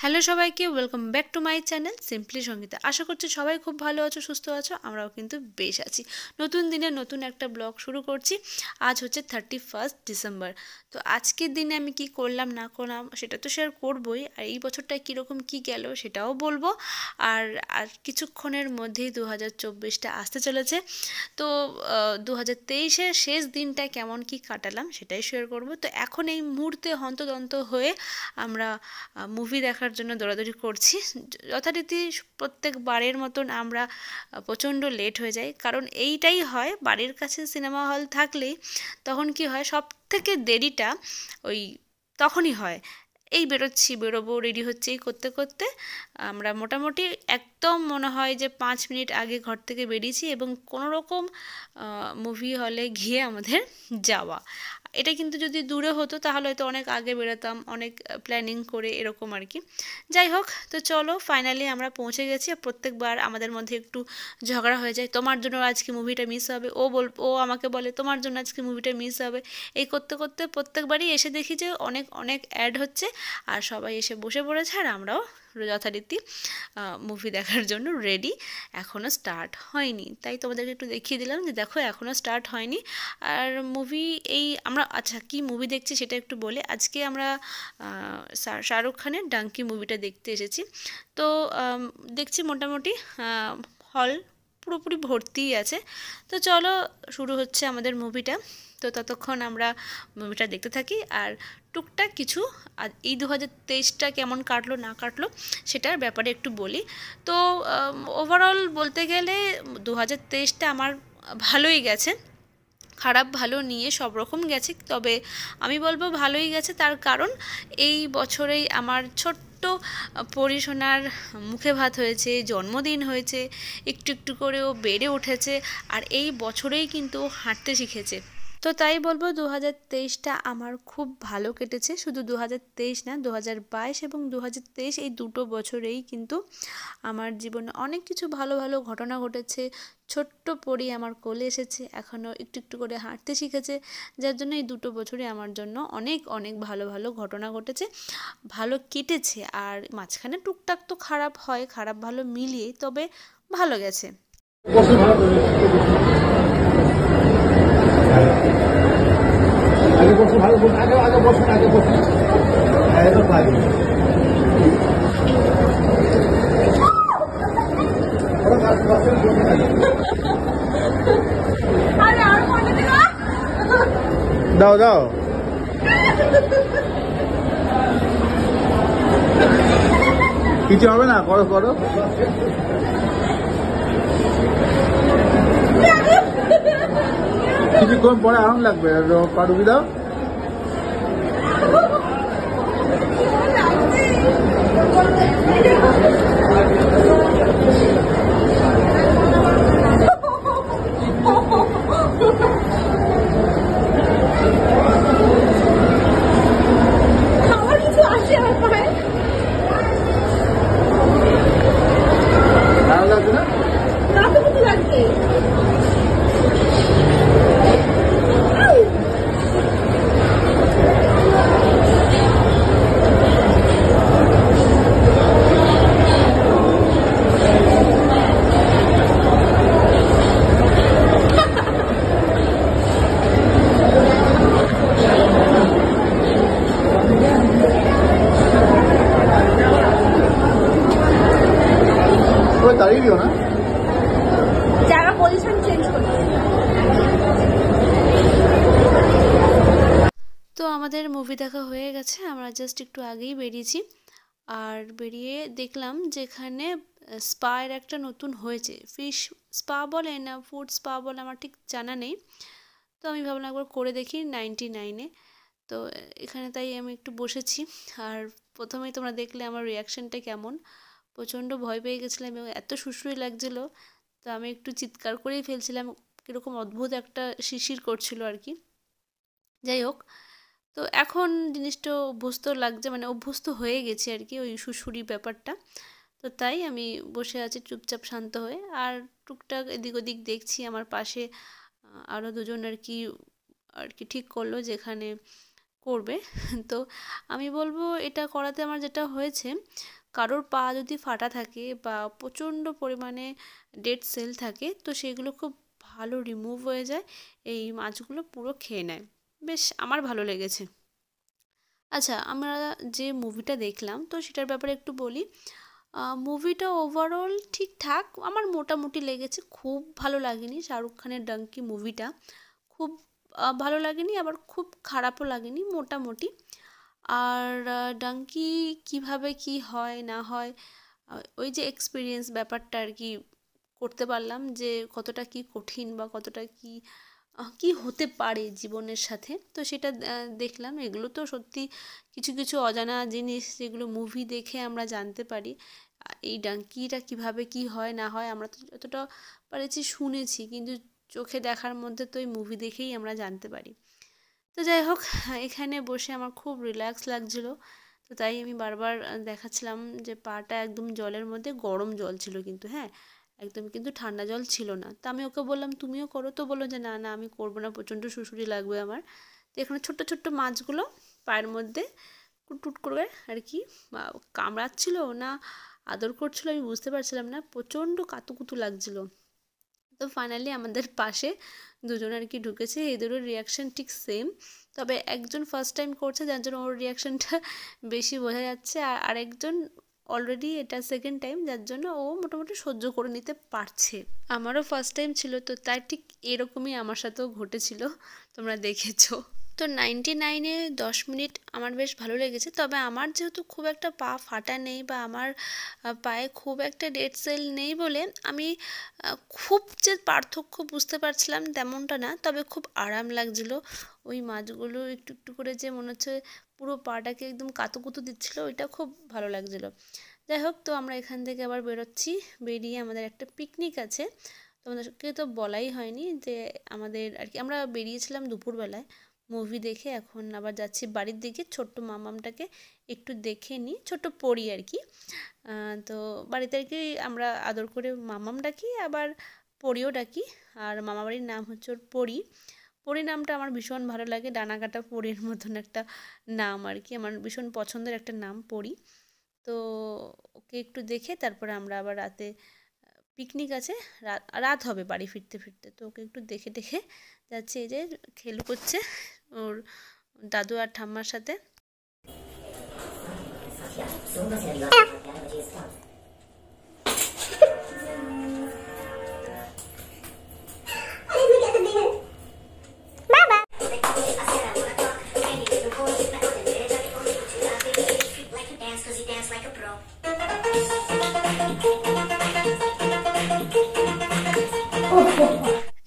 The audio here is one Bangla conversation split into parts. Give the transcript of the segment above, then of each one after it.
হ্যালো সবাইকে, welcome back to my channel simply Sangeeta. আশা করছি সবাই খুব ভালো আছো, সুস্থ আছো। আমরাও কিন্তু বেশ আছি। নতুন দিনে নতুন একটা ব্লগ শুরু করছি। আজ হচ্ছে 31 ডিসেম্বর। তো আজকের দিনে আমি কি করলাম না করলাম সেটা তো শেয়ার করবই, আর এই বছরটায় কীরকম কী গেল সেটাও বলবো। আর আর কিছুক্ষণের মধ্যেই 2024টা আসতে চলেছে। তো 2023-এর শেষ দিনটা কেমন কি কাটালাম সেটাই শেয়ার করব। তো এখন এই মুহূর্তে হন্তদন্ত হয়ে আমরা মুভি দেখার জন্য দৌড়াদৌড়ি করছি। যথারীতি প্রত্যেকবারের মতন আমরা প্রচণ্ড লেট হয়ে যাই, কারণ এইটাই হয় বাড়ির কাছে সিনেমা হল থাকলেই তখন কি হয়, সব থেকে দেরিটা ওই তখনই হয়। এই বেরোবো রেডি হচ্ছে, এই করতে করতে আমরা মোটামুটি একদম মনে হয় যে 5 মিনিট আগে ঘর থেকে বেরিয়েছি, এবং কোনো রকম মুভি হলে গিয়ে আমাদের যাওয়া। এটা কিন্তু যদি দূরে হতো তাহলে হয়তো অনেক আগে বেরোতাম, অনেক প্ল্যানিং করে এরকম আর কি। যাই হোক, তো চলো ফাইনালি আমরা পৌঁছে গেছি। প্রত্যেকবার আমাদের মধ্যে একটু ঝগড়া হয়ে যায়, তোমার জন্য আজকে মুভিটা মিস হবে। ও আমাকে বলে তোমার জন্য আজকে মুভিটা মিস হবে। এই করতে করতে প্রত্যেকবারই এসে দেখি যে অনেক অনেক অ্যাড হচ্ছে, আর সবাই এসে বসে পড়েছে, আর আমরাও যথারীতি মুভি দেখার জন্য রেডি। এখনও স্টার্ট হয়নি, তাই তোমাদেরকে একটু দেখিয়ে দিলাম যে দেখো এখনও স্টার্ট হয়নি। আর মুভি আমরা আচ্ছা কি মুভি দেখছি সেটা একটু বলে। আজকে আমরা শাহরুখ খানের ডাঙ্কি মুভিটা দেখতে এসেছি। তো দেখছি মোটামুটি হল পুরোপুরি ভর্তিই আছে। তো চলো শুরু হচ্ছে আমাদের মুভিটা। তো ততক্ষণ আমরা মুভিটা দেখতে থাকি, আর টুকটাক কিছু এই 2023টা কেমন কাটলো না কাটলো সেটার ব্যাপারে একটু বলি। তো ওভারঅল বলতে গেলে 2023টা আমার ভালোই গেছে। খারাপ ভালো নিয়ে সব রকম গেছে, তবে আমি বলবো ভালোই গেছে। তার কারণ এই বছরেই আমার ছোট্ট পরিশোনার মুখে ভাত হয়েছে, জন্মদিন হয়েছে, একটু একটু করে ও বেড়ে উঠেছে, আর এই বছরেই কিন্তু হাঁটতে শিখেছে। তো তাই বলবো 2023টা আমার খুব ভালো কেটেছে। শুধু 2023 না, 2022 এবং 2023 এই দুটো বছরেই কিন্তু আমার জীবনে অনেক কিছু ভালো ভালো ঘটনা ঘটেছে। ছোট্ট পরি আমার কোলে এসেছে, এখনও একটু একটু করে হাঁটতে শিখেছে, যার জন্য এই দুটো বছরই আমার জন্য অনেক অনেক ভালো ভালো ঘটনা ঘটেছে, ভালো কেটেছে। আর মাঝখানে টুকটাক তো খারাপ হয়, খারাপ ভালো মিলিয়েই, তবে ভালো গেছে। আগে বসে ভালো আগে বসুন আগে বসুন একদম ভালো দাও দাও কিছু হবে না, করো করো। কিছুক্ষণ পরে আরাম লাগবে, পারবি দাও। ভালো লাগবে না? লাগছে দাঁড়িয়ে দিও না, জায়গা পজিশন চেঞ্জ করছে। তো আমাদের মুভি দেখা হয়ে গেছে, আমরা জাস্ট একটু আগেই বেরিয়েছি। আর বেরিয়ে দেখলাম যেখানে স্পায়ের একটা নতুন হয়েছে, ফিশ স্পা বলে না ফুড স্পা বলে আমার ঠিক জানা নেই। তো আমি ভাবলাম একবার করে দেখি 99-এ। তো এখানে তাই আমি একটু বসেছি। আর প্রথমেই তোমরা দেখলে আমার রিয়াকশানটা কেমন, প্রচণ্ড ভয় পেয়ে গেছিলাম এবং এত সুশ্রুই লাগছিলো। তো আমি একটু চিৎকার করেই ফেলছিলাম, কীরকম অদ্ভুত একটা শিরশির করছিল আর কি। যাই হোক, তো এখন জিনিসটা অভ্যস্ত লাগছে, মানে অভ্যস্ত হয়ে গেছে আর কি ওই সুড়সুড়ি ব্যাপারটা। তো তাই আমি বসে আছি চুপচাপ শান্ত হয়ে, আর টুকটাক এদিক ওদিক দেখছি। আমার পাশে আরও দুজন আর কি ঠিক করলো যেখানে করবে। তো আমি বলবো এটা করাতে আমার যেটা হয়েছে, কারোর পা যদি ফাটা থাকে বা প্রচণ্ড পরিমাণে ডেড সেল থাকে তো সেগুলো খুব ভালো রিমুভ হয়ে যায়, এই মাছগুলো পুরো খেয়ে নেয়। বেশ আমার ভালো লেগেছে। আচ্ছা, আমরা যে মুভিটা দেখলাম তো সেটার ব্যাপারে একটু বলি। মুভিটা ওভারঅল ঠিকঠাক আমার মোটামুটি লেগেছে, খুব ভালো লাগেনি। শাহরুখ খানের ডাঙ্কি মুভিটা খুব ভালো লাগেনি, আবার খুব খারাপও লাগেনি, মোটামুটি। আর ডাঙ্কি কিভাবে কি হয় না হয়, ওই যে এক্সপিরিয়েন্স ব্যাপারটা আর কি করতে পারলাম, যে কতটা কি কঠিন বা কতটা কি কি হতে পারে জীবনের সাথে, তো সেটা দেখলাম। এগুলো তো সত্যি কিছু কিছু অজানা জিনিস যেগুলো মুভি দেখে আমরা জানতে পারি। এই ডাঙ্কিটা কিভাবে কি হয় না হয় আমরা তো যতটা পারেছি শুনেছি, কিন্তু চোখে দেখার মধ্যে তো এই মুভি দেখেই আমরা জানতে পারি। তো যাই হোক, এখানে বসে আমার খুব রিল্যাক্স লাগছিলো, তো তাই আমি বারবার দেখাচ্ছিলাম যে পাটা একদম জলের মধ্যে, গরম জল ছিল কিন্তু, হ্যাঁ একদম কিন্তু ঠান্ডা জল ছিল না। তো আমি ওকে বললাম তুমিও করো, তো বললো যে না না আমি করবো না, প্রচণ্ড সুড়সুড়ি লাগবে আমার। তো এখানে ছোট্ট ছোট্ট মাছগুলো পায়ের মধ্যে টুট করে আর কি কামড়াচ্ছিল না আদর করছিল, আমি বুঝতে পারছিলাম না, প্রচণ্ড কাতুকুতু লাগছিলো। তো ফাইনালি আমাদের পাশে দুজন আর কি ঢুকেছে, এদেরও রিয়াকশান ঠিক সেম, তবে একজন ফার্স্ট টাইম করছে যার জন্য ওর রিয়াকশানটা বেশি বোঝা যাচ্ছে, আর আরেকজন অলরেডি এটা সেকেন্ড টাইম যার জন্য ও মোটামুটি সহ্য করে নিতে পারছে। আমারও ফার্স্ট টাইম ছিল, তো তাই ঠিক এরকমই আমার সাথেও ঘটেছিল, তোমরা দেখেছো। তো 99-এ 10 মিনিট আমার বেশ ভালো লেগেছে, তবে আমার যেহেতু খুব একটা পা ফাটা নেই বা আমার পায়ে খুব একটা ডেড সেল নেই বলে আমি খুব যে পার্থক্য বুঝতে পারছিলাম তেমনটা না, তবে খুব আরাম লাগছিলো। ওই মাছগুলো একটু একটু করে যে মনে হচ্ছে পুরো পাটাকে একদম কাতুকুতু দিচ্ছিলো, ওইটা খুব ভালো লাগছিলো। যাই হোক, তো আমরা এখান থেকে আবার বেরোচ্ছি, বেরিয়ে আমাদের একটা পিকনিক আছে। তোমাদেরকে তো বলাই হয়নি যে আমাদের আর কি আমরা বেরিয়েছিলাম দুপুরবেলায় মুভি দেখে, এখন আবার যাচ্ছি বাড়ির দিকে, ছোট্ট মামামটাকে একটু দেখে নিই, ছোট্ট পড়ি আর কি। তো বাড়িতে আর কি আমরা আদর করে মামাম ডাকি, আবার পড়িও ডাকি, আর মামাবাড়ির নাম হচ্ছে ওর পড়ি। পড়ি নামটা আমার ভীষণ ভালো লাগে, ডানা কাটা পড়ির মতন একটা নাম আর কি, আমার ভীষণ পছন্দের একটা নাম পড়ি। তো ওকে একটু দেখে তারপরে আমরা আবার রাতে পিকনিক আছে, রাত হবে বাড়ি ফিরতে ফিরতে, তো ওকে একটু দেখে দেখে যাচ্ছে, এই যে খেলু করছে ওর দাদু আর ঠাম্মার সাথে।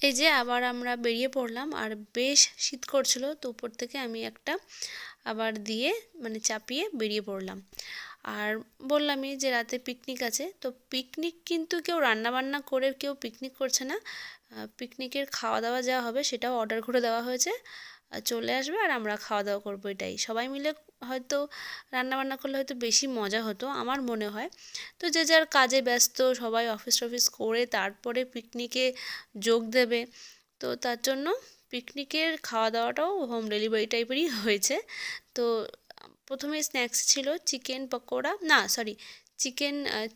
এই যে আবার আমরা বেরিয়ে পড়লাম, আর বেশ শীত করছিল, তো উপর থেকে আমি একটা আবার দিয়ে মানে চাপিয়ে বেরিয়ে পড়লাম। আর বললামই যে রাতে পিকনিক আছে, তো পিকনিক কিন্তু কেউ রান্নাবান্না করে কেউ পিকনিক করছে না, পিকনিকের খাওয়া দাওয়া যা হবে সেটাও অর্ডার করে দেওয়া হয়েছে, চলে আসবে আর আমরা খাওয়া দাওয়া করবো, এটাই। সবাই মিলে হয়তো রান্নাবান্না করলে হয়তো বেশি মজা হতো আমার মনে হয়। তো যে যার কাজে ব্যস্ত, সবাই অফিস টফিস করে তারপরে পিকনিকে যোগ দেবে, তো তার জন্য পিকনিকের খাওয়া দাওয়াটাও হোম ডেলিভারি টাইপেরই হয়েছে। তো প্রথমে স্ন্যাক্স ছিল চিকেন পকোড়া, না সরি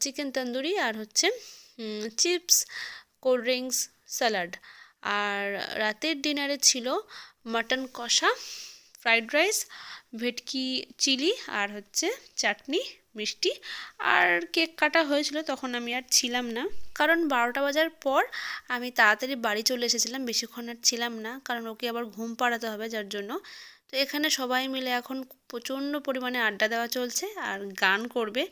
চিকেন তন্দুরি, আর হচ্ছে চিপস, কোল্ড ড্রিঙ্কস, স্যালাড। আর রাতের ডিনারে ছিল মাটন কষা, ফ্রাইড রাইস, ভেটকি চিলি, আর হচ্ছে চাটনি, মিষ্টি, আর কেক কাটা হয়েছিল, তখন আমি আর ছিলাম না, কারণ 12টা বাজার পর আমি তাড়াতাড়ি বাড়ি চলে এসেছিলাম, বেশিক্ষণ আর ছিলাম না, কারণ ওকে আবার ঘুম পাড়াতে হবে যার জন্য। তো এখানে সবাই মিলে এখন প্রচণ্ড পরিমাণে আড্ডা দেওয়া চলছে, আর গান করবে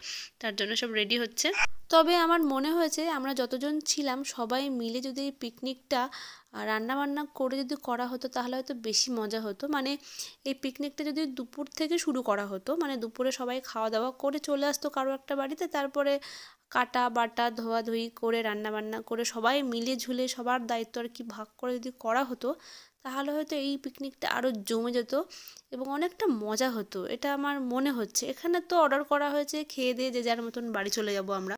তার জন্য সব রেডি হচ্ছে। তবে আমার মনে হয়েছে আমরা যতজন ছিলাম সবাই মিলে যদি এই পিকনিকটা রান্নাবান্না করে যদি করা হতো তাহলে হয়তো বেশি মজা হতো, মানে এই পিকনিকটা যদি দুপুর থেকে শুরু করা হতো, মানে দুপুরে সবাই খাওয়া দাওয়া করে চলে আসতো কারো একটা বাড়িতে, তারপরে কাটা বাটা ধোয়াধুয়ি করে রান্নাবান্না করে সবাই মিলে ঝুলে সবার দায়িত্ব আর কি ভাগ করে যদি করা হতো, তাহলে হয়তো এই পিকনিকটা আরও জমে যেত এবং অনেকটা মজা হতো, এটা আমার মনে হচ্ছে। এখানে তো অর্ডার করা হয়েছে, খেয়ে দিয়ে যে যার মতন বাড়ি চলে যাব আমরা।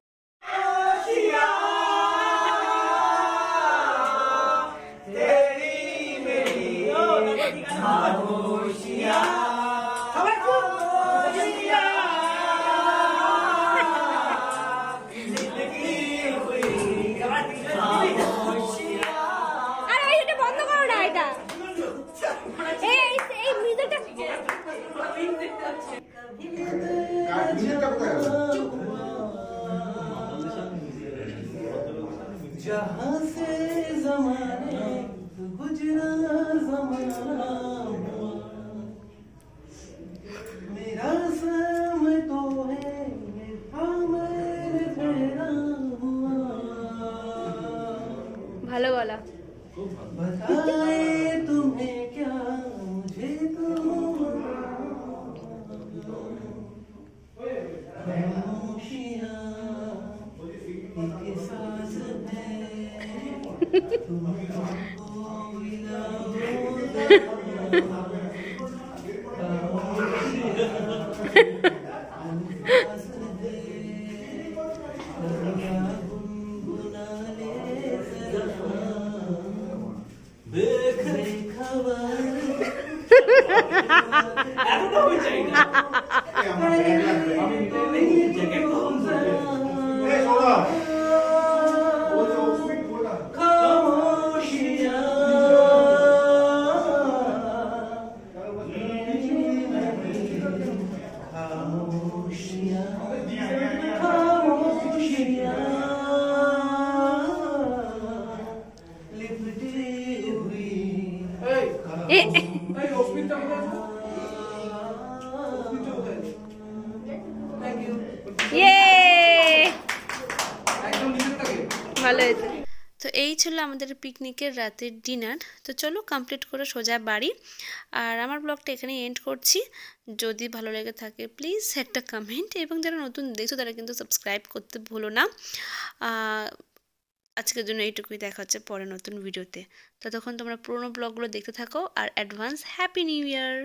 মিনিটটা কোথায় গেল? जहाँ से ज़माने गुजरा ज़माना मेरा सम तो है मेरे तेरा हुआ ভালো গলা। बताए तुम्हें क्या मुझे तो खामोशियाँ एक सांस है तुमको এই আমার ব্যাগ লাগবে। এই শোনো। ওই যে অস্মিত বলা। এই অস্মিতটা কোথায়? অস্মিতটা কোথায়? ইয়ে একদম নিচে থাকে। ভালো হয়েছে। তো এই ছিল আমাদের পিকনিকের রাতের ডিনার। তো চলো কমপ্লিট করে সোজা বাড়ি। আর আমার ব্লগটা এখানে এন্ড করছি। যদি ভালো লেগে থাকে প্লিজ একটা কমেন্ট, এবং যারা নতুন দেখছো তারা কিন্তু সাবস্ক্রাইব করতে ভুলো না। আজকের জন্য এইটুকুই, দেখা হচ্ছে পরে নতুন ভিডিওতে। ততক্ষণ তোমরা পুরোনো ব্লগগুলো দেখতে থাকো, আর অ্যাডভান্স হ্যাপি নিউ ইয়ার।